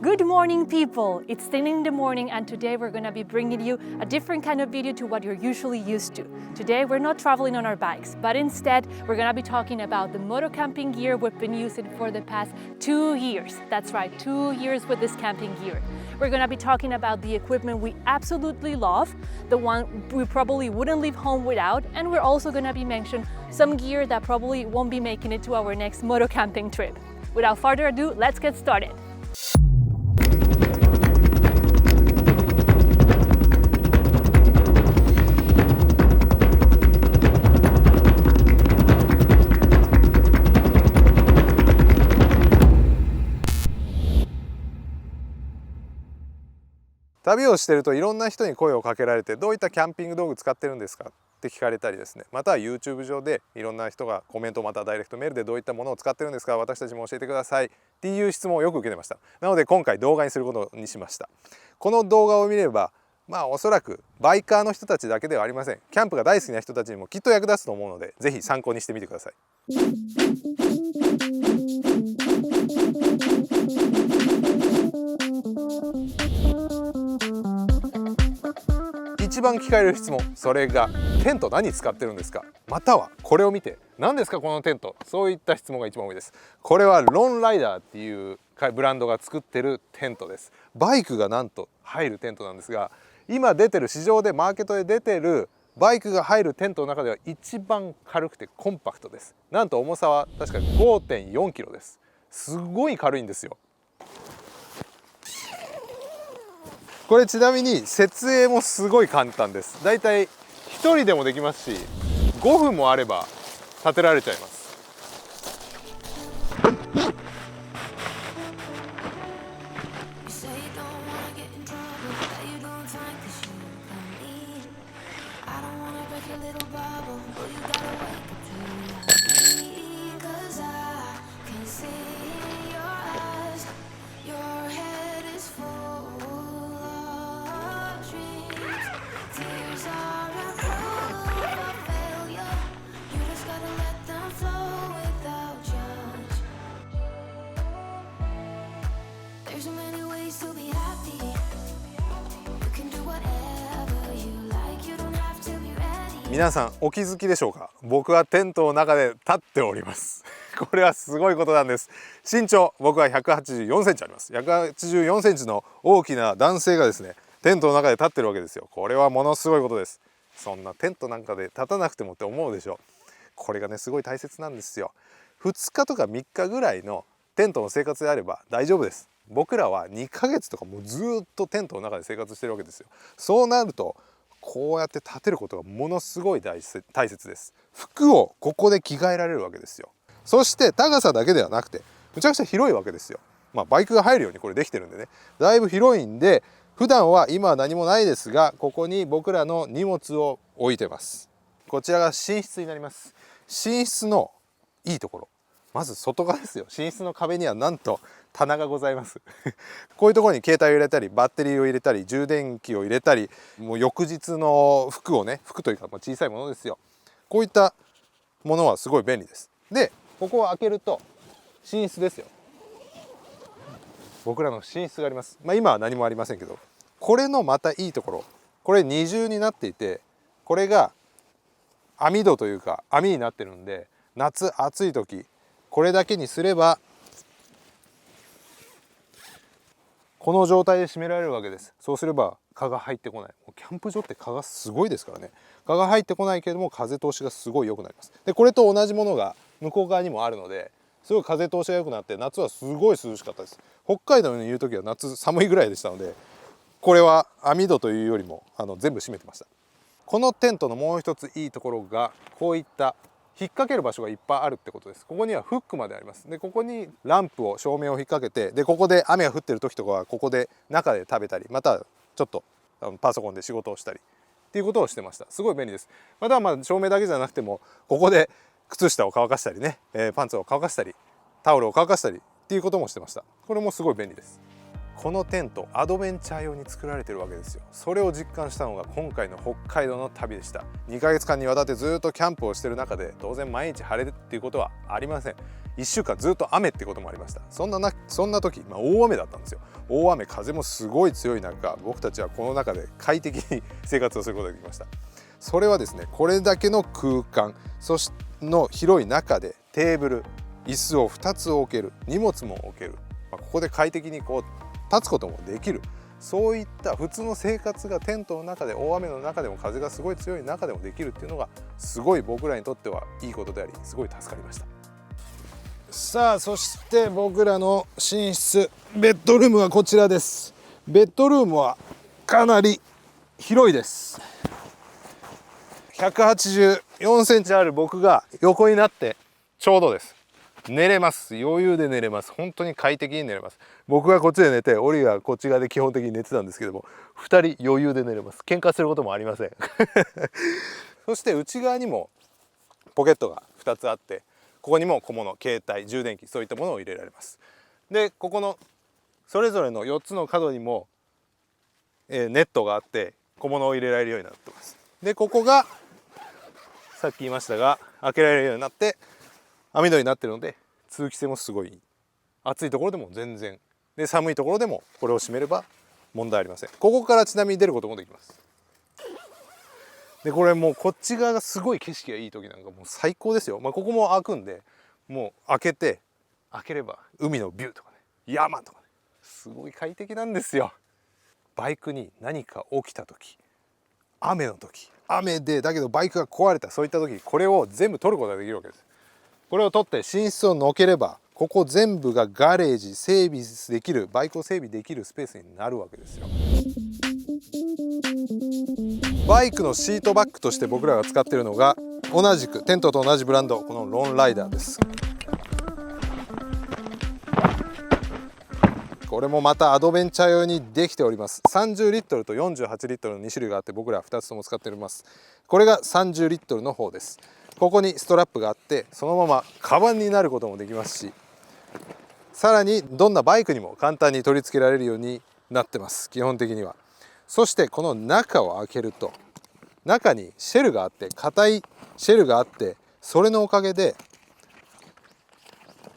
Good morning, people! It's 10 in the morning and today we're going to be bringing you a different kind of video to what you're usually used to. Today we're not traveling on our bikes, but instead we're going to be talking about the moto camping gear we've been using for the past 2 years. That's right, 2 years with this camping gear. We're going to be talking about the equipment we absolutely love, the one we probably wouldn't leave home without, and we're also going to be mentioning some gear that probably won't be making it to our next moto camping trip. Without further ado, let's get started.旅をしているといろんな人に声をかけられて、どういったキャンピング道具使ってるんですかって聞かれたりですね、または YouTube 上でいろんな人がコメント、またはダイレクトメールでどういったものを使ってるんですか、私たちも教えてくださいっていう質問をよく受けてました。なので今回動画にすることにしました。この動画を見ればおそらくバイカーの人たちだけではありません。キャンプが大好きな人たちにもきっと役立つと思うので、ぜひ参考にしてみてください。一番聞かれる質問、それがテント何使ってるんですか、またはこれを見て何ですかこのテント、そういった質問が一番多いです。これはロンライダーっていうブランドが作ってるテントです。バイクがなんと入るテントなんですが、今出てる市場でマーケットで出てるバイクが入るテントの中では一番軽くてコンパクトです。なんと重さは確か 5.4 キロです。すごい軽いんですよ。これちなみに設営もすごい簡単です。だいたい1人でもできますし、5分もあれば立てられちゃいます。皆さんお気づきでしょうか。僕はテントの中で立っております。これはすごいことなんです。身長、僕は184センチあります。184センチの大きな男性がですね、テントの中で立ってるわけですよ。これはものすごいことです。そんなテントなんかで立たなくてもって思うでしょう。これがね、すごい大切なんですよ。2日とか3日ぐらいのテントの生活であれば大丈夫です。僕らは2ヶ月とかもうずっとテントの中で生活してるわけですよ。そうなるとこうやって立てることがものすごい大切です。服をここで着替えられるわけですよ。そして高さだけではなくてむちゃくちゃ広いわけですよ。バイクが入るようにこれできてるんでね、だいぶ広いんで、普段は今は何もないですが、ここに僕らの荷物を置いてます。こちらが寝室になります。寝室のいいところ、まず外側ですよ。寝室の壁にはなんと棚がございますこういうところに携帯を入れたり、バッテリーを入れたり、充電器を入れたり、もう翌日の服をね、服というか小さいものですよ。こういったものはすごい便利です。で、ここを開けると寝室ですよ。僕らの寝室があります。今は何もありませんけど、これのまたいいところ、これ二重になっていて、これが網戸というか網になってるんで、夏暑い時これだけにすればこの状態で閉められるわけです。そうすれば蚊が入ってこない。もうキャンプ場って蚊がすごいですからね。蚊が入ってこないけれども風通しがすごい良くなります。でこれと同じものが向こう側にもあるので、すごい風通しが良くなって夏はすごい涼しかったです。北海道にいる時は夏寒いぐらいでしたので、これは網戸というよりも全部閉めてました。このテントのもう一ついいところが、こういった引っ掛ける場所がいっぱいあるってことです。ここにはフックまであります。でここにランプを、照明を引っ掛けて、でここで雨が降ってる時とかはここで中で食べたり、またはちょっとパソコンで仕事をしたりっていうことをしてました。すごい便利です。または照明だけじゃなくても、ここで靴下を乾かしたりね、パンツを乾かしたり、タオルを乾かしたりっていうこともしてました。これもすごい便利です。このテントアドベンチャー用に作られてるわけですよ。それを実感したのが今回の北海道の旅でした。2ヶ月間にわたってずっとキャンプをしてる中で当然毎日晴れるっていうことはありません。1週間ずっと雨ってこともありました。そんな時、大雨だったんですよ。大雨、風もすごい強い中、僕たちはこの中で快適に生活をすることができました。それはですね、これだけの空間、そしての広い中でテーブル、椅子を2つ置ける、荷物も置ける、ここで快適にこう立つこともできる、そういった普通の生活がテントの中で、大雨の中でも風がすごい強い中でもできるっていうのがすごい僕らにとってはいいことであり、すごい助かりました。さあ、そして僕らの寝室、ベッドルームはこちらです。ベッドルームはかなり広いです。184センチある僕が横になってちょうどです。寝れます。余裕で寝れます。本当に快適に寝れます。僕がこっちで寝て、オリがこっち側で基本的に寝てたんですけども、2人余裕で寝れます。喧嘩することもありません。そして内側にもポケットが2つあって、ここにも小物、携帯、充電器、そういったものを入れられます。で、ここのそれぞれの4つの角にも、ネットがあって小物を入れられるようになってます。で、ここがさっき言いましたが開けられるようになって網戸になっているので、通気性もすごいいい。暑いところでも全然で、寒いところでもこれを閉めれば問題ありません。ここからちなみに出ることもできます。で、これもうこっち側がすごい景色がいい時なんかもう最高ですよ。ここも開くんで、もう開ければ海のビューとかね、山とかね、すごい快適なんですよ。バイクに何か起きた時、雨の時、雨でだけどバイクが壊れた、そういった時、これを全部取ることができるわけです。これを取って寝室をのければ、ここ全部がガレージ、整備できる、バイクを整備できるスペースになるわけですよ。バイクのシートバッグとして僕らが使っているのが、同じくテントと同じブランド、このロンライダーです。これもまたアドベンチャー用にできております。30リットルと48リットルの2種類があって、僕らは2つとも使っております。これが30リットルの方です。ここにストラップがあって、そのままカバンになることもできますし、さらにどんなバイクにも簡単に取り付けられるようになってます、基本的には。そしてこの中を開けると、中にシェルがあって、硬いシェルがあって、それのおかげで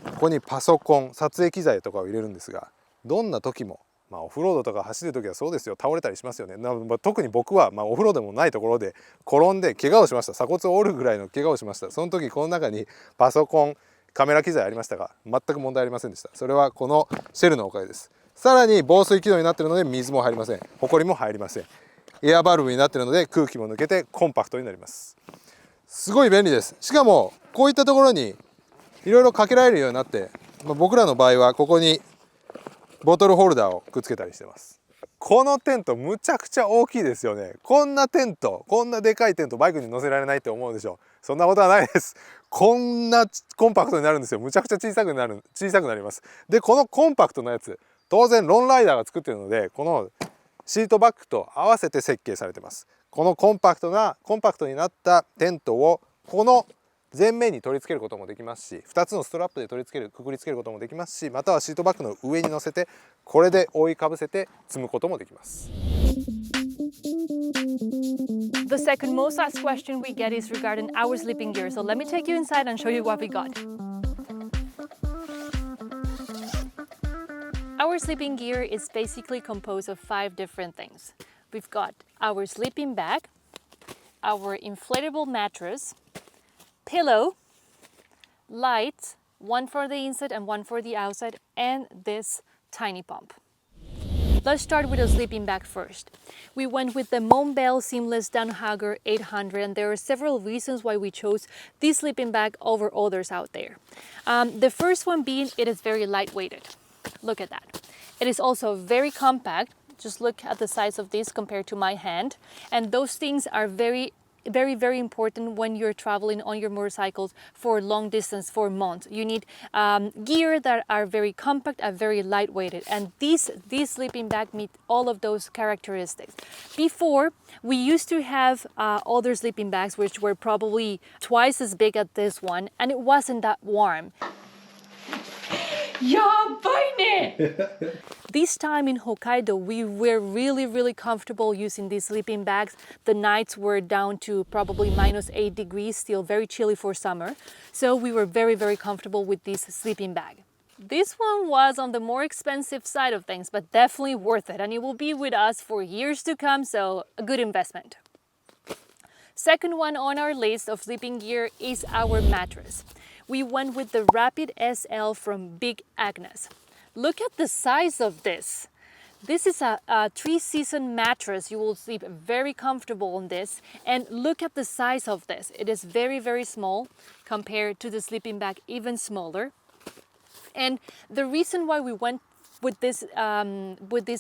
ここにパソコン、撮影機材とかを入れるんですが、どんな時も、オフロードとか走る時はそうですよ、倒れたりしますよね。特に僕は、オフロードもないところで転んで怪我をしました。鎖骨を折るぐらいの怪我をしました。その時この中にパソコン、カメラ機材ありましたが、全く問題ありませんでした。それはこのシェルのおかげです。さらに防水機能になっているので水も入りません。ホコリも入りません。エアバルブになっているので空気も抜けてコンパクトになります。すごい便利です。しかもこういったところにいろいろかけられるようになって、僕らの場合はここにボトルホルダーをくっつけたりしてます。このテントむちゃくちゃ大きいですよね。こんなテント、こんなでかいテントバイクに乗せられないって思うでしょ。そんなことはないです。こんなコンパクトになるんですよ。むちゃくちゃ小さくなります。で、このコンパクトなやつ、当然ロンライダーが作っているので、このシートバッグと合わせて設計されています。このコンパクトになったテントをこの前面に取り付けることもできますし、2つのストラップでくくりつけることもできますし、またはシートバッグの上に乗せてこれで覆いかぶせて積むこともできます。The second most asked question we get is regarding our sleeping gear. So let me take you inside and show you what we got. Our sleeping gear is basically composed of 5 different things. We've got our sleeping bag, our inflatable mattress, pillow, lights, one for the inside and one for the outside, and this tiny pump. Let's start with the sleeping bag first. We went with the Montbell Seamless Down Hugger 800, and there are several reasons why we chose this sleeping bag over others out there. The first one being it is very lightweighted. Look at that. It is also very compact. Just look at the size of this compared to my hand, and those things are very important when you're traveling on your motorcycles for long distance, for months. You need gear that are very compact and very lightweighted, and this sleeping bag meet all of those characteristics. Before, we used to have other sleeping bags which were probably twice as big as this one, and it wasn't that warm. This time in Hokkaido, we were really comfortable using these sleeping bags. The nights were down to probably -8 degrees, still very chilly for summer. So we were very comfortable with this sleeping bag. This one was on the more expensive side of things, but definitely worth it, and it will be with us for years to come, so a good investment. Second one on our list of sleeping gear is our mattress. We went with the Rapid SL from Big Agnes. Look at the size of this. This is a 3-season mattress. You will sleep very comfortable on this. And look at the size of this. It is very small compared to the sleeping bag, even smaller. And the reason why we went with this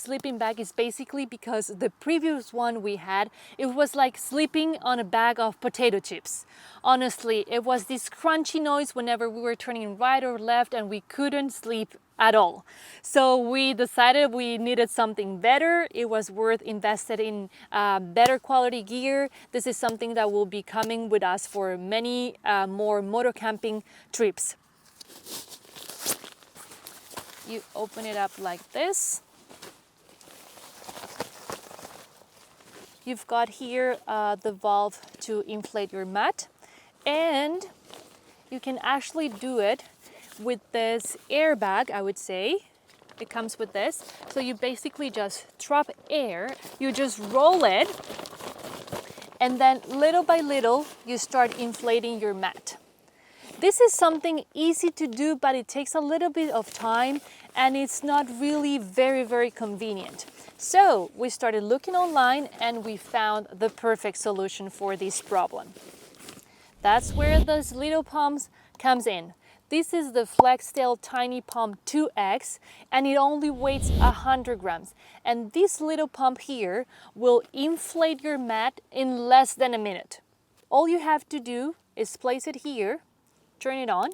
sleeping bag is basically because the previous one we had, it was like sleeping on a bag of potato chips. Honestly, it was this crunchy noise whenever we were turning right or left, and we couldn't sleep at all. So we decided we needed something better. It was worth invested in better quality gear. This is something that will be coming with us for many more moto camping trips. You open it up like this. You've got here the valve to inflate your mat, and you can actually do it with this airbag, I would say. It comes with this. So you basically just drop air, you just roll it, and then little by little you start inflating your mat. This is something easy to do, but it takes a little bit of time, and it's not really very convenient. So we started looking online, and we found the perfect solution for this problem. That's where those little pumps comes in. This is the Flextail Tiny Pump 2X, and it only weighs 100 grams. And this little pump here will inflate your mat in less than a minute. All you have to do is place it here, turn it on,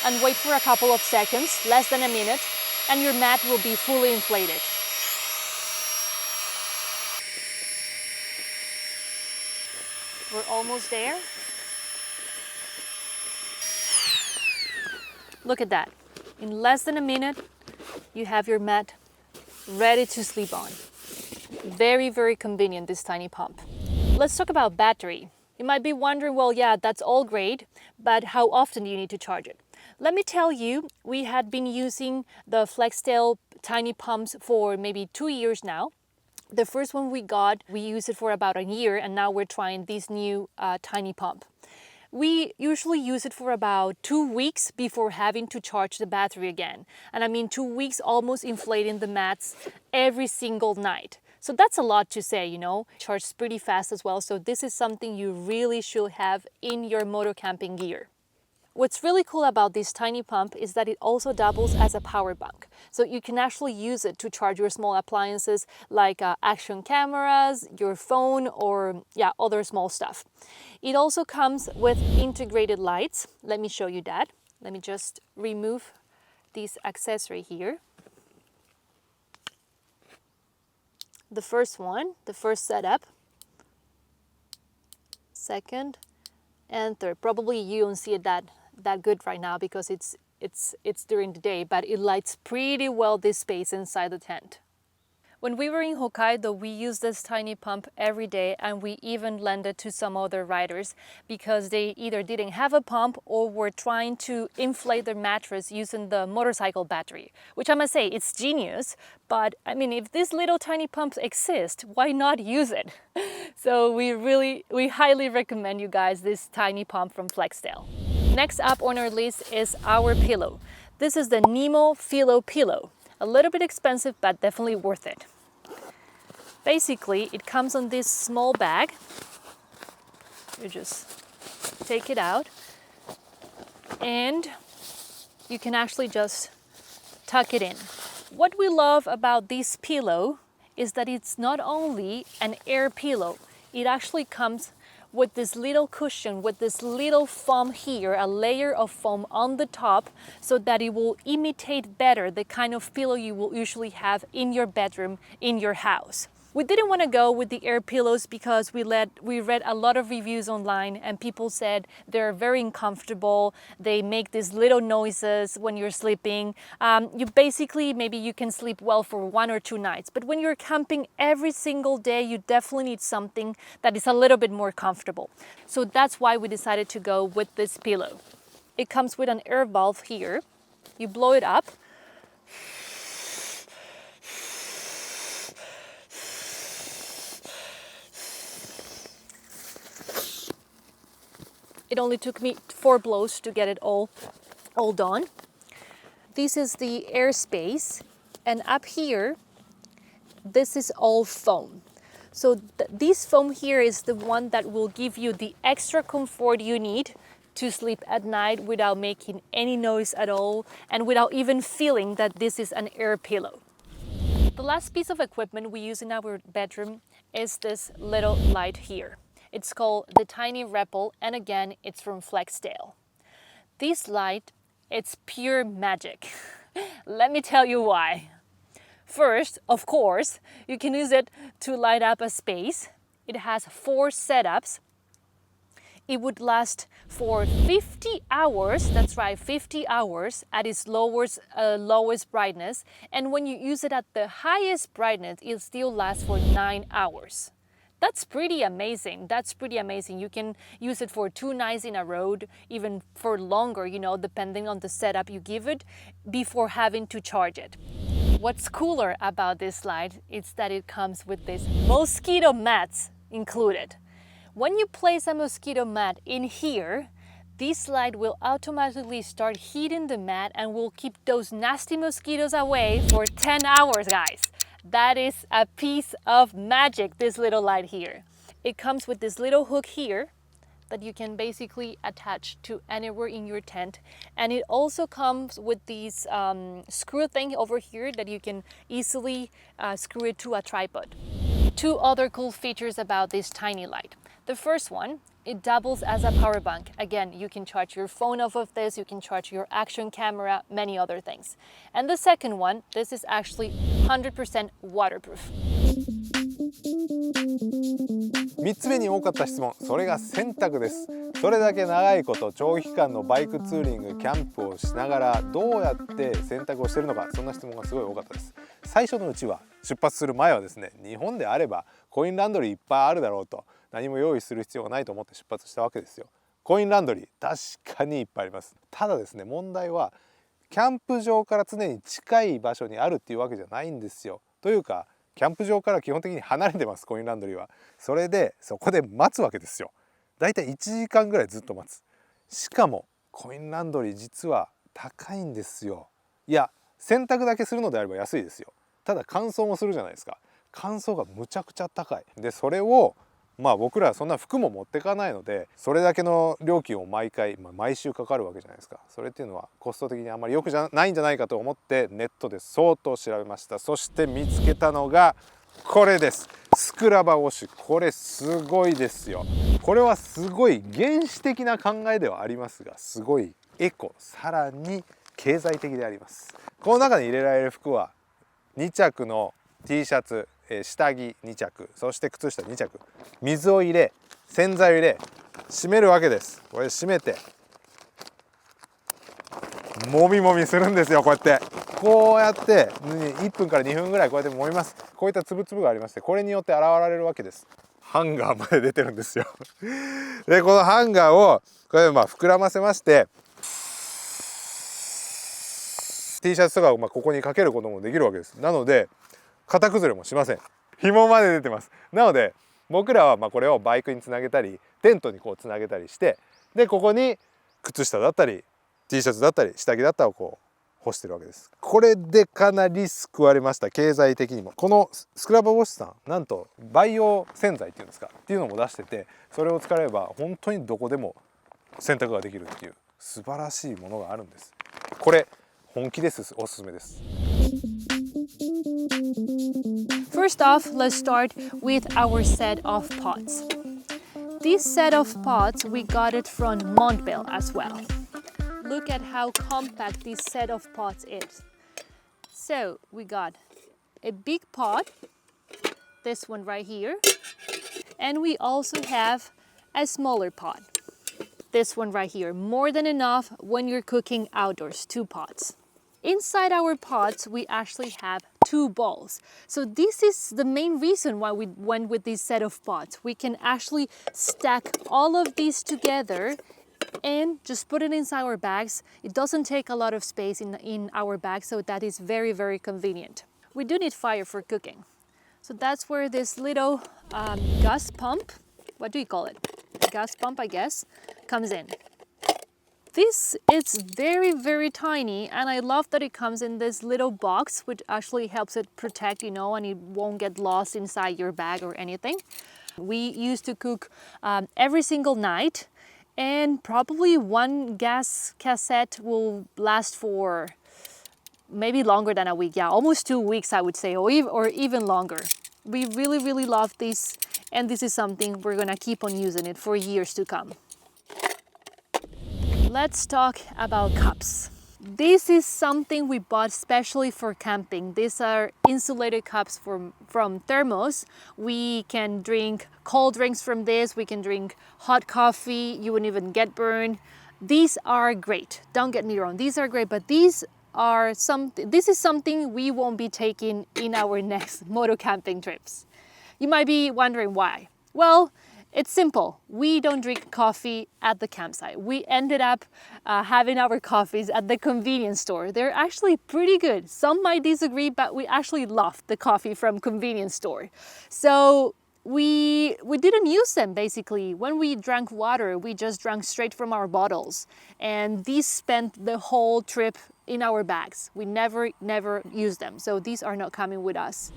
and wait for a couple of seconds, less than a minute, and your mat will be fully inflated. We're almost there. Look at that. In less than a minute, you have your mat ready to sleep on. Very convenient, this tiny pump. Let's talk about battery. You might be wondering, well, yeah, that's all great, but how often do you need to charge it? Let me tell you, we had been using the Flextail tiny pumps for maybe 2 years now. The first one we got, we used it for about a year, and now we're trying this new tiny pump. We usually use it for about 2 weeks before having to charge the battery again. And I mean 2 weeks almost inflating the mats every single night. So that's a lot to say, you know. Charges pretty fast as well, so this is something you really should have in your moto camping gear. What's really cool about this tiny pump is that it also doubles as a power bank. So you can actually use it to charge your small appliances like action cameras, your phone, or other small stuff. It also comes with integrated lights. Let me show you that. Let me just remove this accessory here. The first one, the first setup, second and third. Probably you don't see it that good right now because it's during the day, but it lights pretty well this space inside the tent. When we were in Hokkaido, we used this tiny pump every day, and we even lent it to some other riders because they either didn't have a pump or were trying to inflate their mattress using the motorcycle battery, which I must say, it's genius. But I mean, if these little tiny pumps exist, why not use it? So we highly recommend you guys this tiny pump from Flextail. Next up on our list is our pillow. This is the Nemo Philo pillow. A little bit expensive, but definitely worth it. Basically, it comes on this small bag. You just take it out, and you can actually just tuck it in. What we love about this pillow is that it's not only an air pillow, it actually comes with this little cushion, with this little foam here, a layer of foam on the top, so that it will imitate better the kind of pillow you will usually have in your bedroom, in your house. We didn't want to go with the air pillows because we read a lot of reviews online and people said they're very uncomfortable. They make these little noises when you're sleeping. Maybe you can sleep well for 1 or 2 nights, but when you're camping every single day, you definitely need something that is a little bit more comfortable. So that's why we decided to go with this pillow. It comes with an air valve here. You blow it up. It only took me 4 blows to get it all done. This is the air space, and up here, this is all foam. So this foam here is the one that will give you the extra comfort you need to sleep at night without making any noise at all and without even feeling that this is an air pillow. The last piece of equipment we use in our bedroom is this little light here. It's called the Tiny Rebel, and again, it's from Flextail. This light, it's pure magic. Let me tell you why. First, of course, you can use it to light up a space. It has 4 setups. It would last for 50 hours, that's right, 50 hours at its lowest brightness. And when you use it at the highest brightness, it'll still last for 9 hours. That's pretty amazing. You can use it for 2 nights in a row, even for longer, depending on the setup you give it, before having to charge it. What's cooler about this light is that it comes with these mosquito mats included. When you place a mosquito mat in here, this light will automatically start heating the mat and will keep those nasty mosquitoes away for 10 hours, guys. That is a piece of magic, this little light here. It comes with this little hook here that you can basically attach to anywhere in your tent. And it also comes with these screw thing over here that you can easily screw it to a tripod. 2 other cool features about this tiny light. The first one, it doubles as a power bank. Again, you can charge your phone off of this, you can charge your action camera, many other things. And the second one, this is actually 100% waterproof. 3つ目に多かった質問、それが洗濯です。それだけ長いこと長期間のバイクツーリング、キャンプをしながらどうやって洗濯をしているのか、そんな質問がすごい多かったです。最初のうちは出発する前はですね、日本であればコインランドリーいっぱいあるだろうと、何も用意する必要がないと思って出発したわけですよ。コインランドリー確かにいっぱいあります。ただですね、問題はキャンプ場から常に近い場所にあるっていうわけじゃないんですよ。というかキャンプ場から基本的に離れてます、コインランドリーは。それでそこで待つわけですよ。だいたい1時間ぐらいずっと待つ。しかもコインランドリー実は高いんですよ。いや、洗濯だけするのであれば安いですよ。ただ乾燥もするじゃないですか。乾燥がむちゃくちゃ高い。でそれを僕らはそんな服も持ってかないので、それだけの料金を毎週かかるわけじゃないですか。それっていうのはコスト的にあんまり良くないんじゃないかと思ってネットで相当調べました。そして見つけたのがこれです。スクラバーウォッシュ。これすごいですよ。これはすごい原始的な考えではありますが、すごいエコ、さらに経済的であります。この中に入れられる服は2着の T シャツ、下着2着、そして靴下2着、水を入れ、洗剤を入れ、締めるわけです。これ締めてもみもみするんですよ。こうやって1分から2分ぐらいこうやってもみます。こういった粒々がありまして、これによって洗われるわけです。ハンガーまで出てるんですよ。でこのハンガーをこれで膨らませまして T シャツとかをここにかけることもできるわけです。なので型崩れもしません。紐まで出てます。なので僕らはこれをバイクにつなげたりテントにつなげたりして、でここに靴下だったり T シャツだったり下着だったりを干してるわけです。これでかなり救われました。経済的にも。このスクラバーウォッシュさん、なんとバイオ洗剤っていうんですかっていうのも出してて、それを使えれば本当にどこでも洗濯ができるっていう素晴らしいものがあるんです。これ本気です。おすすめです。First off, let's start with our set of pots. This set of pots, we got it from Montbell as well. Look at how compact this set of pots is. So we got a big pot. this one right here. And we also have a smaller pot. This one right here, more than enough when you're cooking outdoors, 2 pots. Inside our pots, we actually have 2 bowls. So this is the main reason why we went with this set of pots. We can actually stack all of these together and just put it inside our bags. It doesn't take a lot of space in our bag, so that is very, very convenient. We do need fire for cooking. So that's where this little gas pump, what do you call it? Gas pump, I guess, comes in. This is very, very tiny, and I love that it comes in this little box, which actually helps it protect, you know, and it won't get lost inside your bag or anything. We used to cook every single night, and probably one gas cassette will last for maybe longer than a week. Yeah, almost 2 weeks, I would say, or even longer. We really, really love this, and this is something we're gonna keep on using it for years to come. Let's talk about cups. This is something we bought specially for camping. These are insulated cups from thermos. We can drink cold drinks from this. We can drink hot coffee. You wouldn't even get burned. These are great. Don't get me wrong. These are great, but this is something we won't be taking in our next moto camping trips. You might be wondering why. Well, it's simple. We don't drink coffee at the campsite. We ended up having our coffees at the convenience store. They're actually pretty good. Some might disagree, but we actually love the coffee from convenience store. So we didn't use them basically. When we drank water, we just drank straight from our bottles. And these spent the whole trip in our bags. We never used them. So these are not coming with us.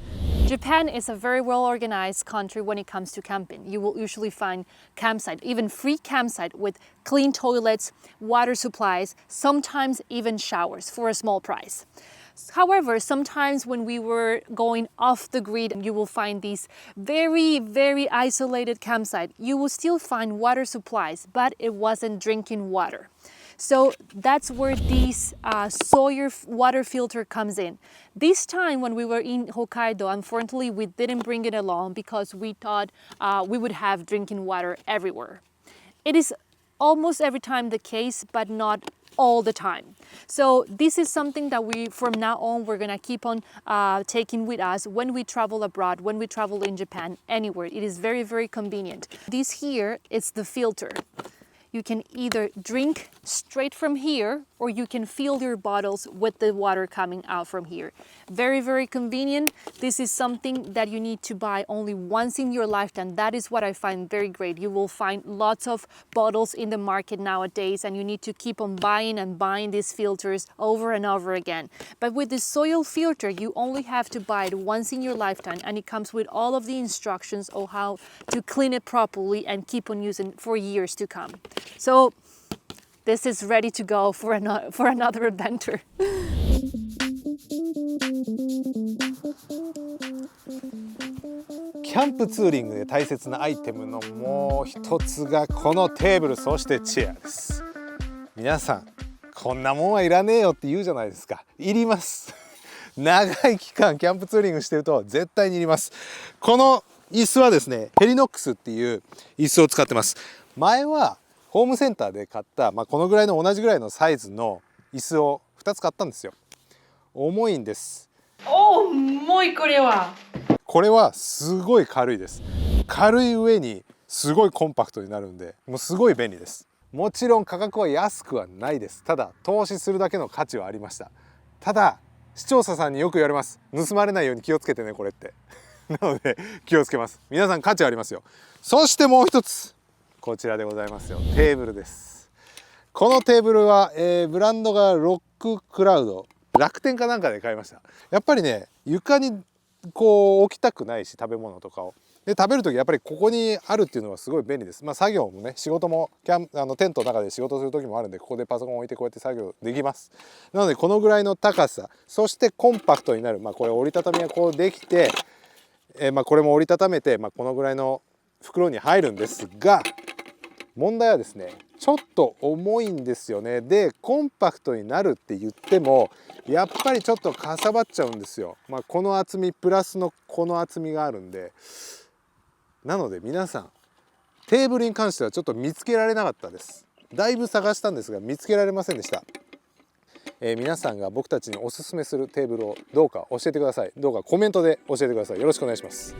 Japan is a very well-organized country when it comes to camping. You will usually find campsite, even free campsite with clean toilets, water supplies, sometimes even showers for a small price. However, sometimes when we were going off the grid, you will find these very, very isolated campsite. You will still find water supplies, but it wasn't drinking water. So that's where this Sawyer water filter comes in. This time when we were in Hokkaido, unfortunately, we didn't bring it along because we thought we would have drinking water everywhere. It is almost every time the case, but not all the time. So this is something that from now on, we're gonna keep on taking with us when we travel abroad, when we travel in Japan, anywhere. It is very, very convenient. This here is the filter. You can either drink straight from here or you can fill your bottles with the water coming out from here. Very, very convenient. This is something that you need to buy only once in your lifetime. That is what I find very great. You will find lots of bottles in the market nowadays and you need to keep on buying and buying these filters over and over again. But with the Sawyer filter, you only have to buy it once in your lifetime and it comes with all of the instructions on how to clean it properly and keep on using it for years to come. So this is ready to go for another adventure. キャンプツーリングで大切なアイテムのもう一つがこのテーブル、そしてチェアです。皆さんこんなもんはいらねえよって言うじゃないですか。いります。長い期間キャンプツーリングしてると絶対にいります。この椅子はですね、ヘリノックスっていう椅子を使ってます。前はホームセンターで買った、このぐらいの同じぐらいのサイズの椅子を2つ買ったんですよ。重いんです。重い。これはすごい軽いです。軽い上にすごいコンパクトになるんで、もうすごい便利です。もちろん価格は安くはないです。ただ投資するだけの価値はありました。ただ視聴者さんによく言われます。盗まれないように気をつけてねこれって。なので気をつけます。皆さん価値ありますよ。そしてもう一つ。こちらでございますよ。テーブルです。このテーブルは、ブランドがロッククラウド、楽天かなんかで買いました。やっぱりね、床にこう置きたくないし、食べ物とかを。で食べる時やっぱりここにあるっていうのはすごい便利です。作業もね、仕事もテントの中で仕事する時もあるんで、ここでパソコンを置いてこうやって作業できます。なのでこのぐらいの高さ、そしてコンパクトになる。これ折りたたみがこうできて、これも折りたためて、このぐらいの袋に入るんですが、問題はですね、ちょっと重いんですよね。でコンパクトになるって言ってもやっぱりちょっとかさばっちゃうんですよ。この厚みプラスのこの厚みがあるんで、なので皆さんテーブルに関してはちょっと見つけられなかったです。だいぶ探したんですが見つけられませんでした。皆さんが僕たちにおすすめするテーブルをどうか教えてください。どうかコメントで教えてください。よろしくお願いします。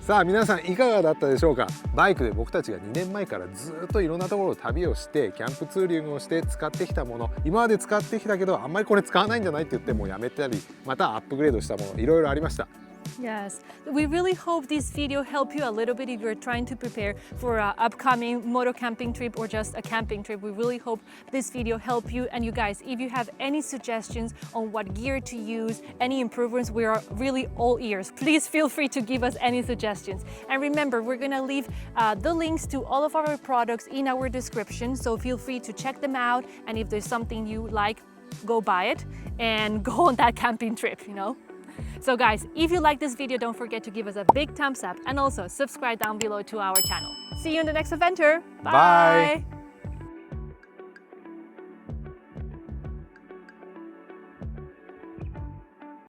さあ皆さんいかがだったでしょうか。バイクで僕たちが2年前からずっといろんなところを旅をしてキャンプツーリングをして使ってきたもの、今まで使ってきたけどあんまりこれ使わないんじゃないって言ってもうやめたり、またアップグレードしたものいろいろありました。Yes, we really hope this video helped you a little bit if you're trying to prepare for an upcoming moto camping trip or just a camping trip. We really hope this video helped you. And you guys, if you have any suggestions on what gear to use, any improvements, we are really all ears. Please feel free to give us any suggestions. And remember, we're gonna leave the links to all of our products in our description, so feel free to check them out. And if there's something you like, go buy it and go on that camping trip, you know? So guys, if you like this video, don't forget to give us a big thumbs up and also subscribe down below to our channel. See you in the next adventure. Bye. Bye.